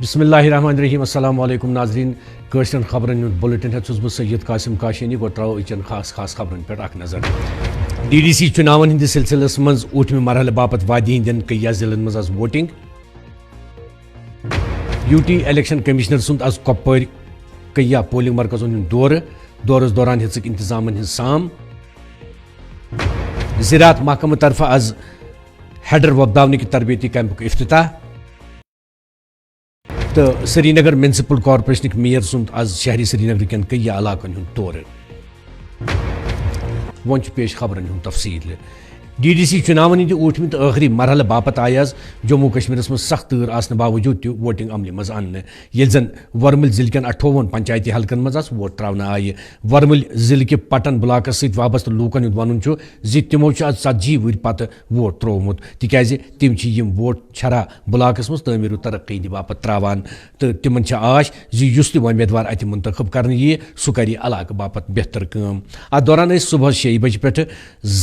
بسم اللہ الرحمن الرحیم السلام علیکم ناظرین کٲشرٮ۪ن خبرن ہُنٛد بُلٹن ہٮ۪تھ چھُس بہٕ سید قاسم کاشانی گۄڈٕ ترٛاوو أزچٮ۪ن خاص خبرن پٮ۪ٹھ اکھ نظر ڈی ڈی سی چُناون ہٕنٛدِس سلسلس منٛز ٲٹھمہِ مرحلہٕ باپتھ وادی ہٕنٛدٮ۪ن کیا ضلعن منٛز آز voting U T election commissioner سُنٛد آز کۄپوٲرۍ کیا پولنگ مرکزن ہُنٛد دورس دوران ہیژٕکھ انتظامن ہٕنٛز سام زراعت محکمہٕ طرفہٕ آز ہیڈر وۄپداونٕکۍ تربیتی کیمپُک افتتاح تو سری نگر میونسپل کارپوریشنک میئر سند آز شہری سری نگر کن کئی علاقن ہند دورہ ون پیش خبرن ہند تفصیل ڈی ڈی سی چناون ہند ٲٹھمہِ تو ٲخری مرحلہ باپت آئی آز جموں کشمیر من سخت تۭر آسنہٕ باوجود تہ ووٹنگ عملہِ منٛز اننہٕ ییٚلہِ زن ورمل ضلع کٮ۪ن 58 پنچایتی حلقن منٛز ووٹ تراونہٕ آیہِ ورمل ضلع کہِ پٹن بلاکس سۭتۍ وابستہٕ لوٗکن ہُنٛد ونُن چھُ زِ تِمو چھُ آز 40 ؤری پتہٕ ووٹ تروومُت تِکیازِ تِم چھِ یِم ووٹ چھرا بلاکس منٛز تعمیٖر و ترقی ہٕنٛدِ باپتھ تراوان تہٕ تِمن چھِ آش زِ یُس تہِ وۄمیدوار اتہِ منتخب کرنہٕ یِیہِ سُہ کرِ علاقہٕ باپتھ بہتر کٲم اتھ دوران ٲسۍ صبحس 6 بجہِ پٮ۪ٹھٕ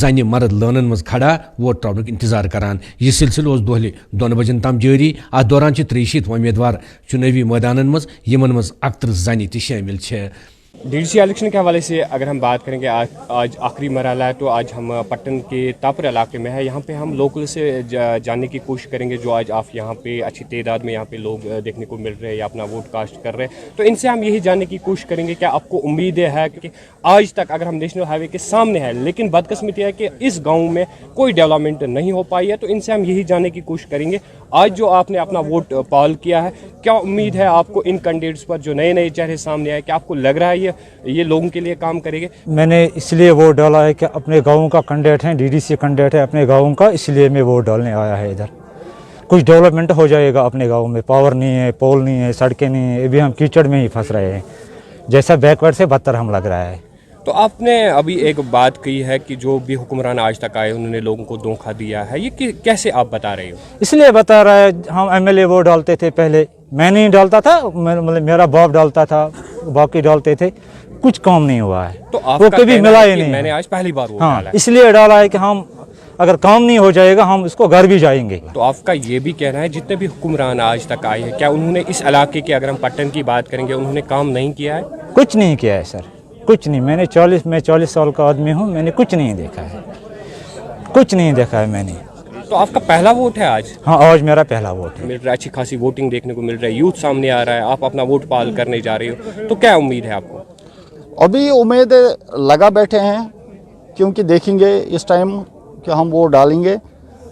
زنہِ مرد لٲنن منٛز کھڑا ووٹ تراونُک انتظار کران یہ سلسلہ اوس دۄہلہِ 2 بجن تام جٲری اتھ دوران چھِ 63 وۄمیدوار چُنٲوی مٲدانن منٛز یِمن منٛز 31 زنہِ تہِ شٲمِل چھےٚ ڈی ڈی سی الیکشن کے حوالے سے اگر ہم بات کریں گے آج آخری مرحلہ ہے تو آج ہم پٹن کے تاپر علاقے میں ہے. یہاں پہ ہم لوکل سے جاننے کی کوشش کریں گے جو آج آپ یہاں پہ اچھی تعداد میں یہاں پہ لوگ دیکھنے کو مل رہے ہیں یا اپنا ووٹ کاسٹ کر رہے ہیں, تو ان سے ہم یہی جاننے کی کوشش کریں گے کہ آپ کو امیدیں ہے کہ آج تک اگر ہم نیشنل ہائی وے کے سامنے ہے لیکن بدقسمتی ہے کہ اس گاؤں میں کوئی ڈیولپمنٹ نہیں ہو پائی ہے, تو ان سے ہم یہی جاننے کی کوشش کریں گے آج جو آپ نے اپنا ووٹ پال کیا ہے کیا امید ہے آپ کو ان کینڈیڈیٹس پر جو نئے چہرے سامنے آئے, کیا آپ کو لگ رہا ہے یہ لوگوں کے لیے کام کرے گے؟ میں نے اس لیے ووٹ ڈالا ہے کہ اپنے گاؤں کا کینڈیڈیٹ ہے, ڈی ڈی سی کینڈیڈیٹ ہے اپنے گاؤں کا, اس لیے میں ووٹ ڈالنے آیا ہے ادھر. کچھ ڈیولپمنٹ ہو جائے گا اپنے گاؤں میں, پاور نہیں ہے, پول نہیں ہے, سڑکیں نہیں ہیں, ابھی ہم کیچڑ میں ہی پھنس رہے ہیں, جیسا بیکورڈ سے بدتر ہم لگ رہا ہے. تو آپ نے ابھی ایک بات کہی ہے کہ جو بھی حکمران آج تک آئے انہوں نے لوگوں کو دھوکہ دیا ہے, یہ کیسے آپ بتا رہے ہو؟ اس لیے بتا رہا ہے, ہم ایم ایل اے ووٹ ڈالتے تھے پہلے, میں نہیں ڈالتا تھا, مطلب میرا باپ ڈالتا تھا, باقی ڈالتے تھے, کچھ کام نہیں ہوا ہے, تو آپ وہ کا کبھی ملا ہی نہیں. میں نے آج پہلی بار ووٹ ہاں ڈالا ہے, اس لیے ڈالا ہے کہ ہم اگر کام نہیں ہو جائے گا ہم اس کو گھر بھی جائیں گے. تو آپ کا یہ بھی کہنا ہے جتنے بھی حکمران آج تک آئے ہیں کیا انہوں نے اس علاقے کے, اگر ہم پٹن کی بات کریں گے, انہوں نے کام نہیں کیا ہے؟ کچھ نہیں کیا ہے سر, کچھ نہیں. میں 40 سال کا آدمی ہوں, میں نے کچھ نہیں دیکھا ہے, کچھ نہیں دیکھا ہے میں نے. تو آپ کا پہلا ووٹ ہے آج؟ ہاں آج میرا پہلا ووٹ ہے. مل رہا ہے, اچھی خاصی ووٹنگ دیکھنے کو مل رہا ہے, یوتھ سامنے آ رہا ہے, آپ اپنا ووٹ پال کرنے جا رہے ہو, تو کیا امید ہے آپ کو؟ ابھی امید لگا بیٹھے ہیں کیونکہ دیکھیں گے اس ٹائم کہ ہم ووٹ ڈالیں گے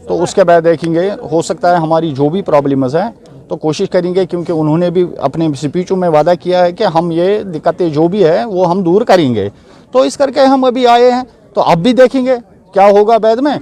تو اس کے بعد دیکھیں گے, ہو سکتا ہے ہماری جو بھی پرابلمز ہیں تو کوشش کریں گے, کیونکہ انہوں نے بھی اپنے سپیچوں میں وعدہ کیا ہے کہ ہم یہ دقتیں جو بھی ہے وہ ہم دور کریں گے, تو اس کر کے ہم ابھی آئے ہیں. تو اب بھی دیکھیں گے کیا ہوگا بعد میں,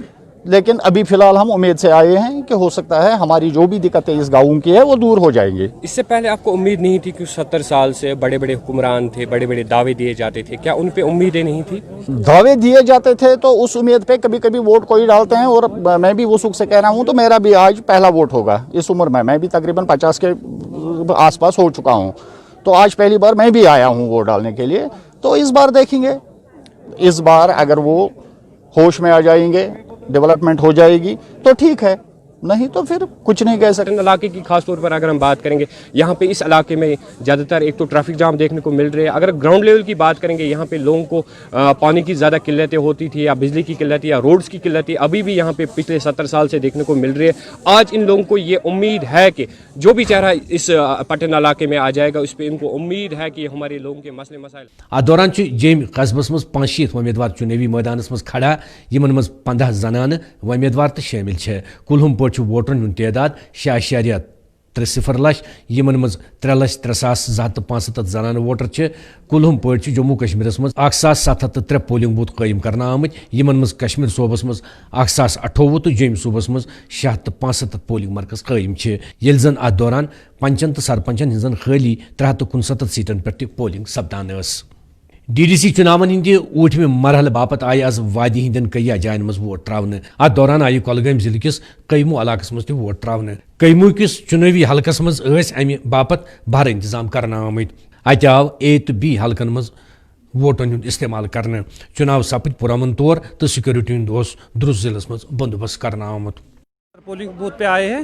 لیکن ابھی فی الحال ہم امید سے آئے ہیں کہ ہو سکتا ہے ہماری جو بھی دقتیں اس گاؤں کی ہے وہ دور ہو جائیں گے. اس سے پہلے آپ کو امید نہیں تھی کہ 70 سال سے بڑے بڑے حکمران تھے, بڑے بڑے دعوے دیے جاتے تھے, کیا ان پہ امیدیں نہیں تھی؟ دعوے دیے جاتے تھے تو اس امید پہ کبھی کبھی ووٹ کوئی ڈالتے ہیں, اور میں بھی وہ سکھ سے کہہ رہا ہوں تو میرا بھی آج پہلا ووٹ ہوگا اس عمر میں بھی تقریباً 50 کے آس پاس ہو چکا ہوں, تو آج پہلی بار میں بھی آیا ہوں ووٹ ڈالنے کے لیے. تو اس بار دیکھیں گے, اس بار اگر وہ ہوش میں آ جائیں گے, ڈیولپمنٹ ہو جائے گی تو ٹھیک ہے, نہیں تو پھر کچھ نہیں کہہ سکتے. علاقے کی خاص طور پر اگر ہم بات کریں گے, یہاں پہ اس علاقے میں زیادہ تر ایک تو ٹریفک جام دیکھنے کو مل رہے ہیں. اگر گراؤنڈ لیول کی بات کریں گے, یہاں پہ لوگوں کو پانی کی زیادہ قلتیں ہوتی تھی, یا بجلی کی قلت یا روڈز کی قلت ابھی بھی یہاں پہ پچھلے 70 سال سے دیکھنے کو مل رہی ہے. آج ان لوگوں کو یہ امید ہے کہ جو بھی چہرہ اس پٹن علاقے میں آ جائے گا اس پہ ان کو امید ہے کہ ہمارے لوگوں کے مسئلے مسائل. اتھ دوران جیم قصبس مز 65 ومیدوار چناوی میدانس مز کھڑا, یمن مز 15 زنانہ ومیدوار تو شامل چھ. کلہم پٲٹھۍ چھُ ووٹرن ہُنٛد تعداد 6.30 لچھ, یمن مز 3,03,265 زنانہ ووٹر چھ. کلہم پٲٹھۍ چھُ جموں کشمیر مز 1,703 پولنگ بوتھ قائم کرنا آمت, یمن مز کشمیر صوبس مز 1,028 تو جوم صوبس مز 665 پولنگ مرکز قائم چھ, یل زن اتھ دوران پنچن تو سرپنچن ہزن خالی 369 سیٹن پہ پولنگ سپدان ٲس. ڈی ڈی سی چناون ہند ٲٹھمہِ مرحلہ باپت آئی آز وادی ہندین کئی جائن مز ووٹ تراونہٕ. اتھ دوران آئی کۄلگٲمۍ ضلع کس کئیمو علاقس مز تہ ووٹ تراونہٕ. کئیمو کس چناوی حلقس مز امہ باپت بھر انتظام کرنا آمت. اتہ آو اے تو بی حلقن مز ووٹن ہند استعمال کرنے. چناو سپد پرامن طور تو سیکورٹی ہند درست ضلع مز بندوبست کرنا آمت. پولنگ بوتھ پہ آئے ہیں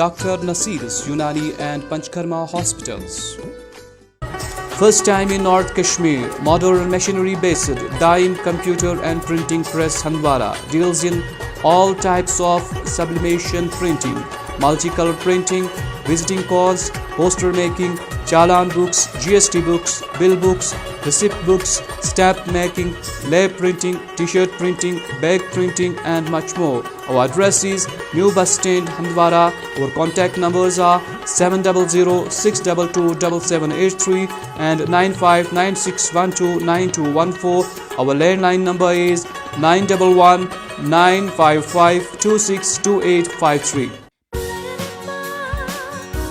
Dr. Nasir's Unani and Panchkarma Hospitals. First time in North Kashmir, modern machinery-based dyeing, computer and printing press Handwara deals in all types of sublimation printing, multicolor printing, visiting cards, poster making, challan books, GST books, bill books, receipt books, stamp making, lab printing, t-shirt printing, bag printing and much more. Our address is New Bus Stand, Handwara. Our contact numbers are 700-622-7783 and 9596129214. Our landline number is 911-955-262853.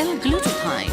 L-glutathione,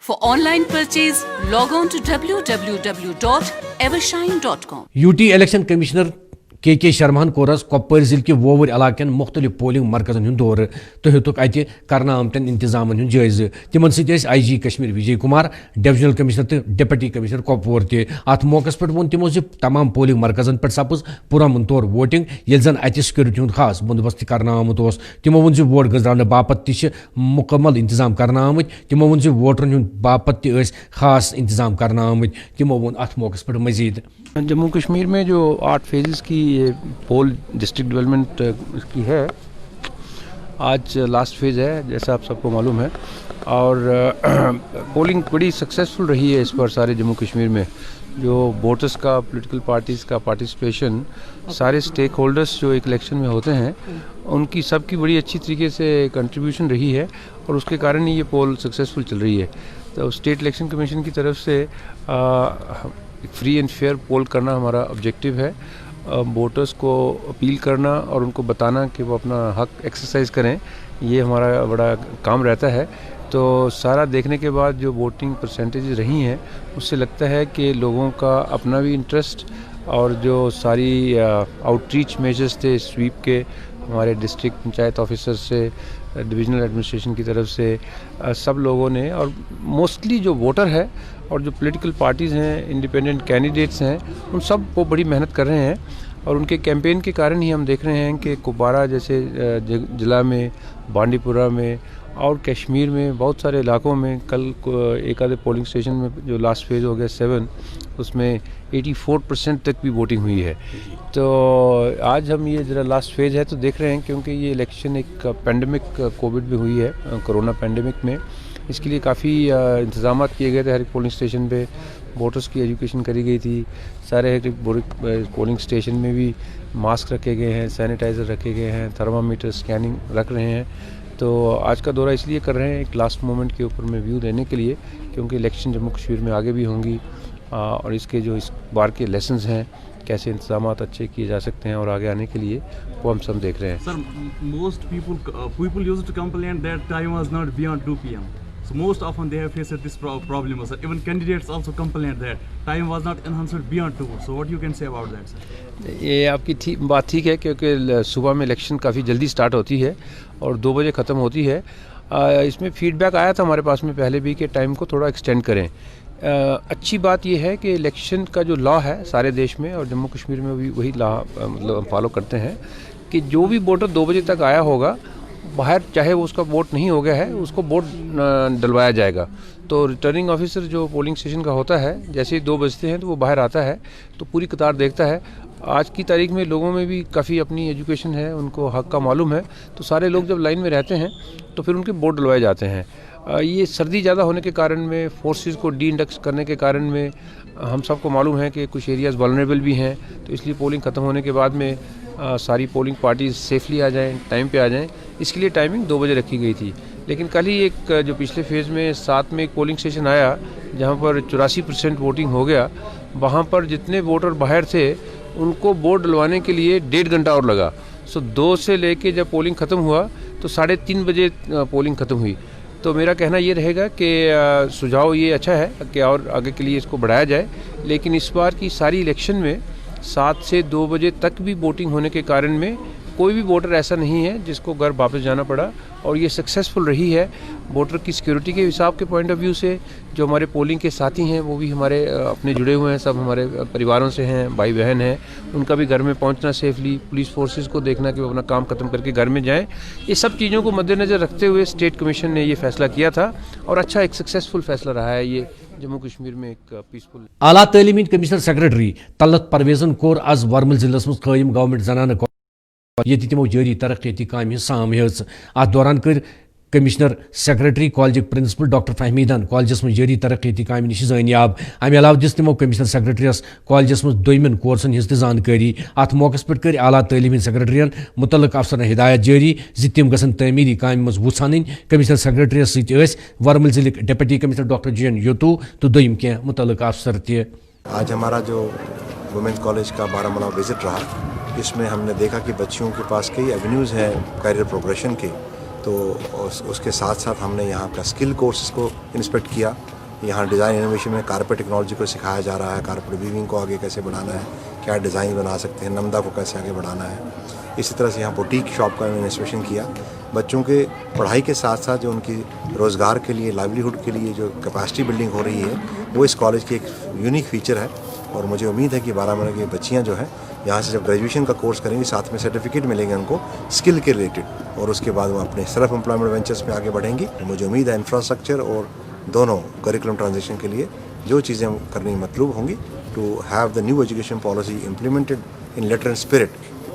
For online purchase, log on to www.evershine.com. UT Election Commissioner KK Sharman Koras Koppar ضلع کے ووور علاقن مختلف polling مرکزن ہند دور تو ہیتک اتہ کرنا آمتن انتظامن ہند جائزہ تمن ست IG کشمیر وجے کمار ڈویژنل کمشنر تو ڈپٹی کمشنر کپوور تہ ات موقع پہ ون تمو تمام پولنگ مرکزن پہ سپز پرامن طور ووٹنگ یل زن اتہ سکیورٹی ہند خاص بندوبست کرنا آمت تمو ون ووٹ گزرانے باپت تہ مکمل انتظام کرنا آمت تمو ون ووٹرن ہند باپت تہ خاص انتظام کرنا آمت تمو ون ات موقع پہ مزید جموں کشمیر میں جو 8 فیزز کی یہ پول ڈسٹرکٹ ڈیولپمنٹ کی ہے، آج لاسٹ فیز ہے جیسا آپ سب کو معلوم ہے، اور پولنگ بڑی سکسیزفل رہی ہے اس پر سارے جموں کشمیر میں. جو ووٹرس کا، پولیٹیکل پارٹیز کا پارٹیسپیشن، سارے اسٹیک ہولڈرس جو ایک الیکشن میں ہوتے ہیں ان کی سب کی بڑی اچھی طریقے سے کنٹریبیوشن رہی ہے اور اس کے کارن ہی یہ پول سکسیزفل چل رہی ہے. تو اسٹیٹ الیکشن کمیشن کی طرف سے فری اینڈ فیئر پول کرنا ہمارا آبجیکٹیو ہے. ووٹرس کو اپیل کرنا اور ان کو بتانا کہ وہ اپنا حق ایکسرسائز کریں، یہ ہمارا بڑا کام رہتا ہے. تو سارا دیکھنے کے بعد جو ووٹنگ پرسنٹیج رہی ہیں اس سے لگتا ہے کہ لوگوں کا اپنا بھی انٹرسٹ اور جو ساری آؤٹ ریچ میجرز تھے سویپ کے ہمارے ڈسٹرکٹ پنچایت آفیسر سے، ڈویژنل ایڈمنسٹریشن کی طرف سے سب لوگوں نے، اور موسٹلی جو ووٹر ہے اور جو پولیٹیکل پارٹیز ہیں، انڈیپینڈنٹ کینڈیڈیٹس ہیں، ان سب وہ بڑی محنت کر رہے ہیں. اور ان کے کیمپین کے کارن ہی ہم دیکھ رہے ہیں کہ کپوارہ جیسے ضلع میں، بانڈی پورہ میں اور کشمیر میں بہت سارے علاقوں میں کل ایک آدھے پولنگ اسٹیشن میں جو لاسٹ فیز ہو گیا 7 اس میں 84% تک بھی ووٹنگ ہوئی ہے. تو آج ہم یہ ذرا لاسٹ فیز ہے تو دیکھ رہے ہیں کیونکہ یہ الیکشن ایک پینڈیمک کووڈ میں ہوئی ہے، کرونا پینڈیمک میں. اس کے لیے کافی انتظامات کیے گئے تھے ہر ایک پولنگ اسٹیشن پہ. ووٹرس کی ایجوکیشن کری گئی تھی. سارے ہر ایک پولنگ اسٹیشن میں بھی ماسک رکھے گئے ہیں، سینیٹائزر رکھے گئے ہیں، تھرمامیٹر اسکیننگ رکھ رہے ہیں. تو آج کا دورہ اس لیے کر رہے ہیں ایک لاسٹ مومنٹ کے اوپر میں ویو دینے کے لیے، کیونکہ الیکشن جموں کشمیر میں آگے بھی ہوں گی اور اس کے جو اس بار کے لیسنز ہیں کیسے انتظامات اچھے کیے جا سکتے ہیں اور آگے آنے کے لیے وہ ہم سب دیکھ رہے ہیں. Sir most people used to complain that time was not beyond 2 PM. So most often they have faced this problem, sir. Even candidates also complained that time was not enhanced beyond 2. So what you can say about that, sir? یہ آپ کی بات ٹھیک ہے کیونکہ صبح میں election کافی جلدی سٹارٹ ہوتی ہے اور 2 بجے ختم ہوتی ہے. اس میں فیڈ بیک آیا تھا ہمارے پاس میں پہلے بھی کہ ٹائم کو تھوڑا ایکسٹینڈ کریں. اچھی بات یہ ہے کہ الیکشن کا جو لا ہے سارے دیش میں اور جموں کشمیر میں بھی وہی لا فالو کرتے ہیں کہ جو بھی ووٹر 2 بجے تک آیا ہوگا باہر، چاہے وہ اس کا ووٹ نہیں ہو گیا ہے، اس کو ووٹ ڈلوایا جائے گا. تو ریٹرننگ آفیسر جو پولنگ اسٹیشن کا ہوتا ہے جیسے ہی 2 بجتے ہیں تو وہ باہر آتا ہے تو پوری قطار دیکھتا ہے. آج کی تاریخ میں لوگوں میں بھی کافی اپنی ایجوکیشن ہے، ان کو حق کا معلوم ہے، تو سارے لوگ جب لائن میں رہتے ہیں تو پھر ان کے ووٹ ڈلوائے جاتے ہیں. یہ سردی زیادہ ہونے کے کارن میں، فورسز کو ڈی انڈکس کرنے کے کارن میں ہم سب کو معلوم ہے کہ کچھ ایریاز والنریبل بھی ہیں، تو اس لیے پولنگ ختم ہونے کے بعد میں ساری پولنگ پارٹیز سیفلی آ جائیں، ٹائم پہ آ جائیں. اس کے لیے ٹائمنگ 2 بجے رکھی گئی تھی. لیکن کل ہی ایک جو پچھلے فیز میں 7 میں ایک پولنگ اسٹیشن آیا جہاں پر 84% ووٹنگ ہو گیا. وہاں پر جتنے ووٹر باہر تھے ان کو ووٹ ڈلوانے کے لیے 1.5 گھنٹہ اور لگا. 2 سے لے کے جب پولنگ ختم ہوا تو 3:30 بجے پولنگ ختم ہوئی. تو میرا کہنا یہ رہے گا کہ سجھاؤ یہ اچھا ہے کہ اور آگے کے لیے اس کو بڑھایا جائے, لیکن اس بار کی ساری الیکشن میں 7 سے 2 بجے تک بھی ووٹنگ ہونے کے کارن میں کوئی بھی ووٹر ایسا نہیں ہے جس کو گھر واپس جانا پڑا, اور یہ سکسیزفل رہی ہے. ووٹر کی سیکیورٹی کے حساب کے پوائنٹ آف ویو سے جو ہمارے پولنگ کے ساتھی ہیں وہ بھی ہمارے اپنے جڑے ہوئے ہیں, سب ہمارے پریواروں سے ہیں, بھائی بہن ہیں, ان کا بھی گھر میں پہنچنا سیفلی, پولیس فورسز کو دیکھنا کہ وہ اپنا کام ختم کر کے گھر میں جائیں. یہ سب چیزوں کو مد نظر رکھتے ہوئے اسٹیٹ کمیشن نے یہ فیصلہ کیا تھا, اور اچھا ایک سکسیزفل فیصلہ رہا ہے یہ جموں کشمیر میں ایک پیسفل. اعلیٰ تعلیمی کمشنر سیکرٹری طلعت پرویزن کور آز ورمل ضلع مز قائم گورنمنٹ زنانہ یہ تمو جاری ترقیتی کام سام ہز. ات دوران کر کمشنر سیکرٹری کالجک پرنسپل ڈاکٹر فہمیدن کالجس من جاری ترقیتی کام نش زانیاب. امہ علاوہ دس تمو کمشنر سیکرٹریس کالجس من دویمن کورسن ہز زانکاری. ات موقع پہ کر اعلیٰ تعلیمی سیکرٹرین متعلق افسرن ہدایت جاری زِ تم گژھن تعمیری کامہ مز وژھن. کمشنر سیکرٹریس ست ورمل ضلع ڈپٹی کمشنر ڈاکٹر جی این یوتو تو دویم کی متعلق افسر تہ. آج ہمارا جو وومنس کالج کا بارہمولہ وزٹ رہا, اس میں ہم نے دیکھا کہ بچیوں کے پاس کئی ایونیوز ہیں کیریئر پروگریشن کے. تو اس کے ساتھ ساتھ ہم نے یہاں کا اسکل کورسز کو انسپیکٹ کیا. یہاں ڈیزائن انوویشن میں کارپیٹ ٹیکنالوجی کو سکھایا جا رہا ہے, کارپیٹ ویونگ کو آگے کیسے بڑھانا ہے, کیا ڈیزائن بنا سکتے ہیں, نمدا کو کیسے آگے بڑھانا ہے. اسی طرح سے یہاں بوٹیک شاپ کا انسپیکشن کیا. بچوں کے پڑھائی کے ساتھ ساتھ جو ان کی روزگار کے لیے, لائیولیہڈ کے لیے جو کیپیسٹی بلڈنگ ہو رہی ہے وہ اس کالج کی ایک یونیک فیچر ہے. اور مجھے امید ہے کہ بارہمولہ کی بچیاں جو ہیں یہاں سے جب گریجویشن کا کورس کریں گی ساتھ میں سرٹیفکیٹ ملیں گے ان کو اسکل کے ریلیٹڈ, اور اس کے بعد وہ اپنے سیلف امپلائمنٹ وینچرس میں آگے بڑھیں گی. مجھے امید ہے انفراسٹرکچر اور دونوں کریکولم ٹرانزیکشن کے لیے جو چیزیں کرنی مطلوب ہوں گی to have the new education policy implemented in letter and spirit,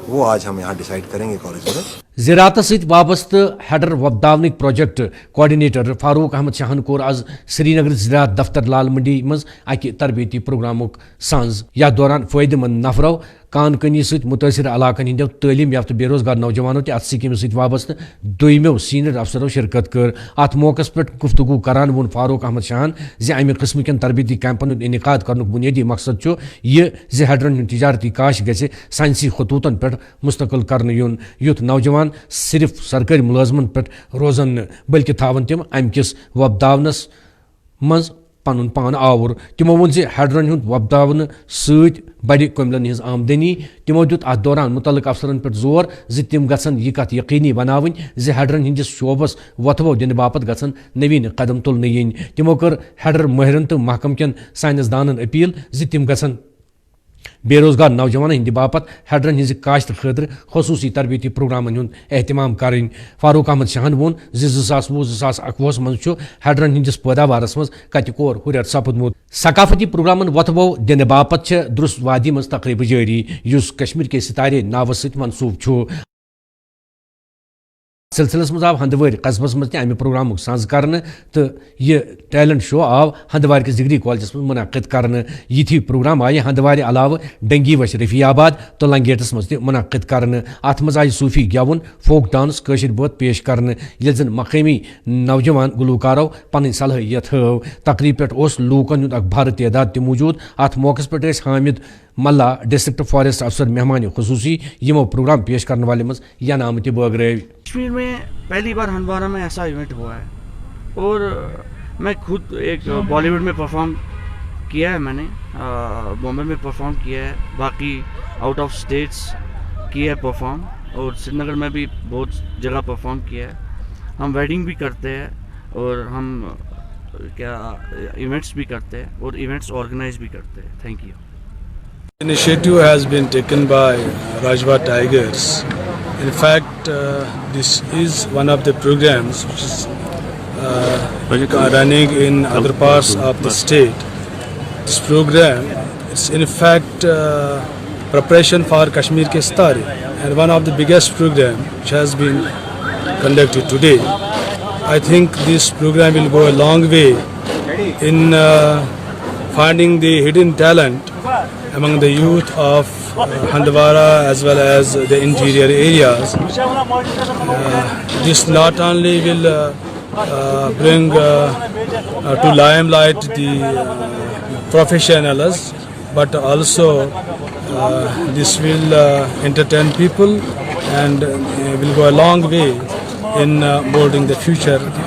وہ آج ہم یہاں ڈیسائیڈ کریں گے کالج میں. زراعت ست وابستہ ہیڈر وپداونک پروجیکٹ کوآرڈینیٹر فاروق احمد شاہن کور آز سری نگر زراعت دفتر لال منڈی مز اکہ تربیتی پروگرامک سانز. یتھ دوران فائدہ مند نفرو کان کنی ست متاثر علاقن ہندو تعلیم یافتہ بے روزگار نوجوانوں تہ ات سکیم ست وابستہ دویمو سینئر افسروں شرکت کر. ات موقع پہ گفتگو کران وون فاروق احمد شاہن زِ امہ قسم کن تربیتی کیمپن انعقاد کرنک بنیادی مقصد یہ زِ ہیڈرن ہند تجارتی کاش گژھِ سائنسی خطوطن پہ مستقل کرنے یون, یُتھ نوجوان صرف سرکاری ملازمن پہ روزن بلکہ تھاون تم ام کس وپداونس مز پن پان آور. تمو وون زِ ہیڈرن ہند وپداون ست بڑِ کملن ہز آمدنی. تمو دیت ات دوران متعلق افسرن پہ زور زِ تم گژھن یہ کت یقینی بناون زِ ہیڈرن ہندس شعبس وتھو دنہ باپت گژھن نوین قدم تلنہ ین. تمو کر ہیڈر ماہرن تو محکم کن سائنسدانن اپیل زِ تم گژھن بے روزگار نوجوان ہند باپت ہیڈرن ہز کاشت خاطر خصوصی تربیتی پروگرامن ہند اہتمام کریں. فاروق احمد شاہن وون زِ 2020-2021 مز ہیڈرن ہندس پیداوارس مز کتہ کور ہریر سپدمت. ثقافتی پروگرامن وتھو دنہ باپت درست وادی مز تقریب جاری یس کشمیر کے ستارے ناو ست منسوب چھ. سلسلس مز آو ہندوار قصبس مز امہ پروگرامک ساز کرنے تو یہ ٹیلنٹ شو آو ہندوار کس ڈگری کالجس مز منعقد کرنے. یہ پروگرام آئے ہندوار علاوہ ڈنگی وش رفیع آباد تو لنگیٹس مز منعقد کرنے. ات مز آئی صوفی گیون, فوک ڈانس, کاشر بوت پیش کرنے یل زن مقامی نوجوان گلوکارو پن صلاحیت ہو. تقریب پہ لوکن ہند اخ بھر تعداد تہ موجود. ات موقع پہ حامد ملا ڈسٹرکٹ فارسٹ افسر مہمان خصوصی یمو پروگرام پیش کرنے والے مز یہ نام تہ بٲگرٲوۍ. کشمیر میں پہلی بار ہندوارہ میں ایسا ایونٹ ہوا ہے, اور میں خود ایک بالی ووڈ میں پرفارم کیا ہے, میں نے بامبے میں پرفارم کیا ہے, باقی آؤٹ آف اسٹیٹس کیا ہے پرفارم, اور سری نگر میں بھی بہت جگہ پرفارم کیا ہے. ہم ویڈنگ بھی کرتے ہیں اور ہم کیا ایونٹس بھی کرتے ہیں اور ایونٹس آرگنائز بھی کرتے ہیں. Thank you. Initiative has been taken by Rajwa Tigers. In fact, this is one of the programs which is running in other parts of the state. This program is in fact preparation for Kashmir ke Sitare, and one of the biggest program which has been conducted today. I think this program will go a long way in finding the hidden talent among the youth of Handwara as well as the interior areas. This not only will bring to limelight the professionals, but also this will entertain people and will go a long way in molding the future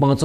5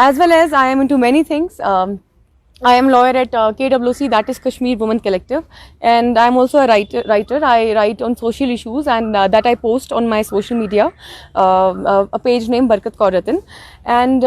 as well as I am into many things. I am lawyer at KWC, that is Kashmir Women Collective, and I am also a writer. I write on social issues and that I post on my social media, a page named Barkat Kauratan. And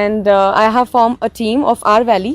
and I have formed a team of our valley.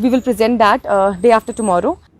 we will present that day after tomorrow.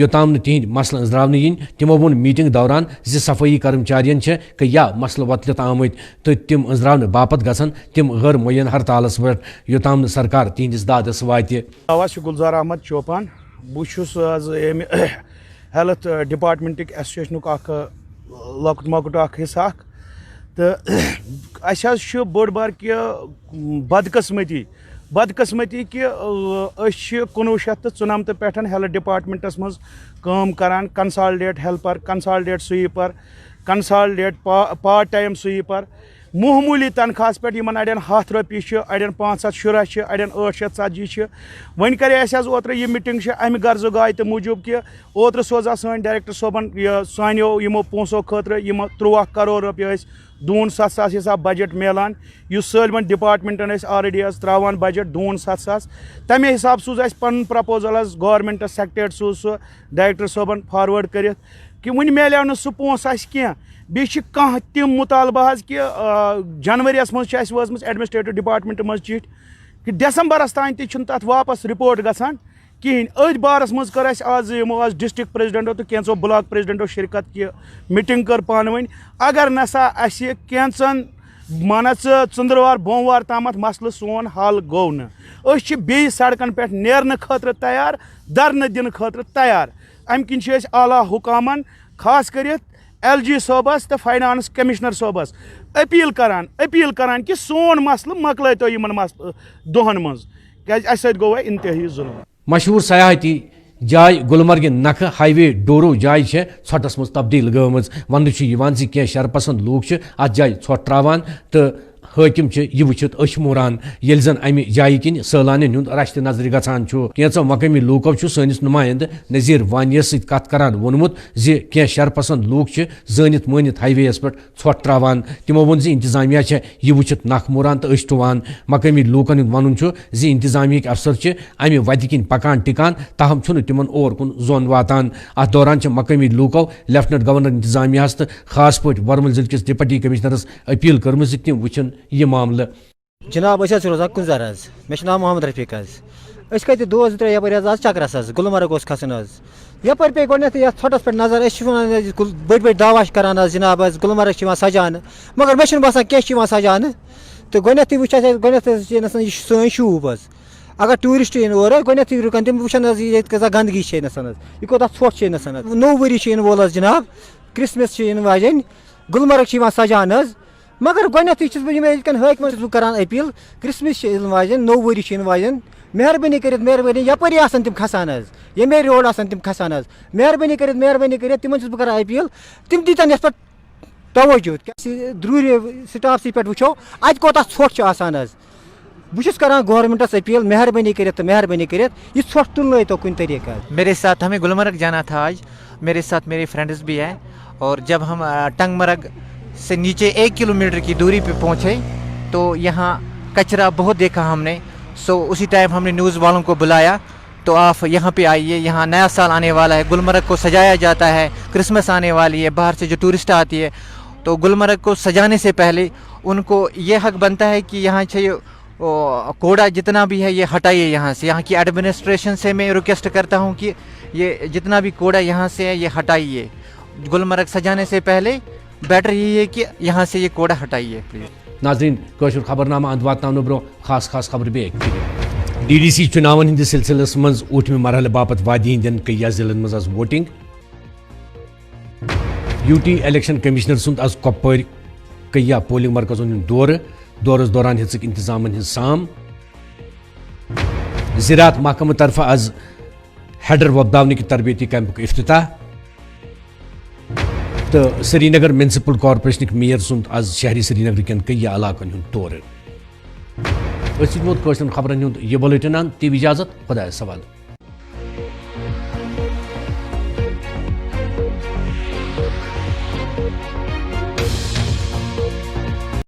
یوتام تہند مسل انزراون ین تمو وون meeting دوران صفائی کرمچارین کہ یا مسل وتلت آمت تو تم انزراون باپت گھن تم غیر معین ہڑتالس پہ یوتام سرکار تہندس دادس وات. آواز گلزار احمد چوپان بہس آز ہیلتھ ڈپارٹمنٹک ایسوسیشن لکٹ مکٹ حصہ تو اہس بڑ بار کہ بدقسمتی کہ 1994 پہ ہیلتھ ڈپارٹمنٹس مز کام کران consolidate helper consolidate sweeper consolidate part time sweeper معمولی تنخواہ پہ اڑین 100 روپیے اڑین 500 شرح اڑین 840 ون کرے اوتر یہ میٹنگ امہ غرض گائے موجود کہ اوتر سوزا سن ڈائریکٹر صوبن سانو یمو پونسو خاطر 13 کروڑ روپیہ دون 7 ساس حساب بجٹ ملان اس سالمن ڈپارٹمنٹن آلریڈی تراوان بجٹ دون 7 ساس تمے حساب سوز پن پرپوزل گورنمنٹ سیکٹریٹ سوز سہ ڈائریکٹر صوبن فاروٲرڈ کرت کہ ون ملیو نا سہ پونس کھانا بیٚیہِ کانٛہہ تِم مطالبہ کہ جنوریس مز وٲژمٕژ ایڈمنسٹریٹو ڈپارٹمنٹ مز چٹھ کہ ڈسمبرس تام تہ تر واپس رپورٹ گژھان کہین اتھ بارس مز کر آز یمو آز ڈسٹرکٹ پریزیڈنٹو تو کینژو بلاک پریزیڈنٹو شرکت کہ میٹنگ کر پانہٕ ؤنۍ اگر نسا اسہِ کینژن مان ژندروار بوموار تامتھ مسلہٕ سون حل گوٚو نہٕ أسۍ چھِ بیٚیہِ سڑکن پٮ۪ٹھ نیرنہٕ خٲطرٕ تیار دھرنہٕ دِنہٕ خٲطرٕ تیار امہِ کِنۍ چھِ أسۍ اعلیٰ حکامن خاص کٔرِتھ LG صوبس تو فائنانس کمشنر صوبس اپیل کران کہ سون مسل مکلٲتو یمن دہن مز کیازِ اسہِ سۭتۍ گوٚو انتہٲئی ظلم. مشہور سیاحتی جائے گلمرگ نکھ ہائی وے ڈورو جائے ژھۄٹس مز تبدیل گٔمٕژ وننہٕ زِ کینٛہہ شرپسند لوٗکھ اتھ جائے ژھۄٹھ تراوان تو حاکم یہ وچھت أچھ موران یل زن امہ جائے کن سٲلانین ہند رش تہ نظر گژھان کینژو مقامی لوکو سٲنِس نمائندٕ نذیر وانیس سۭتۍ کتھ کران ووٚنمُت زِ کینٛہہ شرپسند لوٗکھ زٲنِتھ مٲنِتھ ہائی ویس پٮ۪ٹھ ژھۄٹھ تراوان تمو ووٚن زِ انتظامیہ یہ وچھت نکھ موران تو أچھ ٹُوان مقامی لوٗکن ہُنٛد ونُن زِ انتظامیہ افسر امہ وتہِ کِنۍ پکان ٹِکان تاہم چھُنہٕ تمن اور کُن زوٚن واتان. اتھ دوران مقامی لوٗکو لیفٹنٹ گورنر انتظامیہس تو خاص پٲٹھۍ ورمل ضلع کِس ڈپٹی کمشنرس اپیل کٔرمٕژ زِ تِم وٕچھن یہ معاملہ. جناب روزان کُنزار مےٚ چھُ ناو محمد رفیق کتہِ 2-3 دۄہ یپٲرۍ چکرس گلمرگ کھسُن یپٲرۍ پیٚیہِ گۄڈنیٚتھٕے یتھ ژھۄٹس پٮ۪ٹھ نظر أسۍ چھِ ونان بٔڑۍ دعوا کران جناب گلمرگ چھِ یِوان سجاونہٕ مگر مےٚ چھُنہٕ باسان کینٛہہ چھِ یِوان سجاونہٕ تہٕ گۄڈنیٚتھٕے وٕچھ اَسہِ گۄڈنیٚتھٕے یہِ چھُ سٲنۍ شوٗب اگر ٹوٗرِسٹ یِن اور گۄڈنیٚتھٕے رُکن تِم وٕچھن ییٚتہِ کۭژاہ گنٛدگی چھِ یہِ کوٗتاہ ژھۄٹھ چھِ نوٚو ؤری چھُ یِنہٕ وول جناب کرسمس چھِ یِنہٕ واجیٚنۍ گلمرگ چھِ یِوان سجاونہٕ مگر گۄڈنیٚتھٕے چھُس بہٕ یِمے ییٚتہِ کٮ۪ن حٲکمن چھُس بہٕ کران اپیل کرسمس چھِ یِنہٕ واجیٚنۍ نوٚو ؤری چھِ یِنہٕ واجیٚنۍ مہربٲنی کٔرِتھ یپٲری آسن تِم کھسان ییٚمے روڈ آسن تِم کھسان مہربٲنی کٔرِتھ تِمن چھُس بہٕ کران اپیل تِم دیٖتن یتھ پٮ۪ٹھ توجہ دروٗرِ سٹافسٕے پٮ۪ٹھ وٕچھو اتہِ کوتاہ ژھۄٹھ چھُ آسان بہٕ چھُس کران گورنمنٹس اپیل مہربٲنی کٔرِتھ یہِ ژھۄٹھ تُلنٲیتو کُنہِ طریقہٕ. میرے ساتھ ہمیں گلمرگ جانا تھا آج میرے ساتھ میرے فرینڈس بھی ہیں اور جب ہم ٹنگ مرگ سے نیچے 1 کلومیٹر کی دوری پہ پہنچے تو یہاں کچرا بہت دیکھا ہم نے اسی ٹائم ہم نے نیوز والوں کو بلایا تو آپ یہاں پہ آئیے یہاں نیا سال آنے والا ہے گلمرگ کو سجایا جاتا ہے کرسمس آنے والی ہے باہر سے جو ٹورسٹ آتی ہے تو گلمرگ کو سجانے سے پہلے ان کو یہ حق بنتا ہے کہ یہاں سے کوڑا جتنا بھی ہے یہ ہٹائیے یہاں سے یہاں کی ایڈمنسٹریشن سے میں ریکویسٹ کرتا ہوں کہ یہ جتنا بھی کوڑا یہاں سے ہے یہ ہٹائیے گلمرگ سجانے سے پہلے بیٹر یہی ہے کہ یہاں سے یہ کوڑا ہٹائیے پلیز. ناظرین کٲشُر خبرنامہ اند واتناونہٕ برٛونٛہہ خاص خبر بیٚیہِ DDC چُناون ہندس سلسلس مز 8مہِ مرحلہٕ باپت وادی ہندین کیا ضلعن مز آز ووٹنگ. UT الیکشن کمشنر سند آز کۄپوٲرۍ کیا پولنگ مرکزن ہُنٛد دورس دوران ہیژٕکھ انتظامن ہٕنٛز سام. زراعت محکمہٕ طرفہٕ آز ہیڈر وۄپداونٕکۍ تربیتی کیمپُک افتتاح تو سری نگر میونسپل کارپوریشنک میئر سند آز شہری سری نگر کن کئی علاقن ہند دورٕ. أسۍ ووت کٲشرٮ۪ن خبرن ہُنٛد یہِ بُلیٹن تی اجازت خۄدایس حوالہٕ.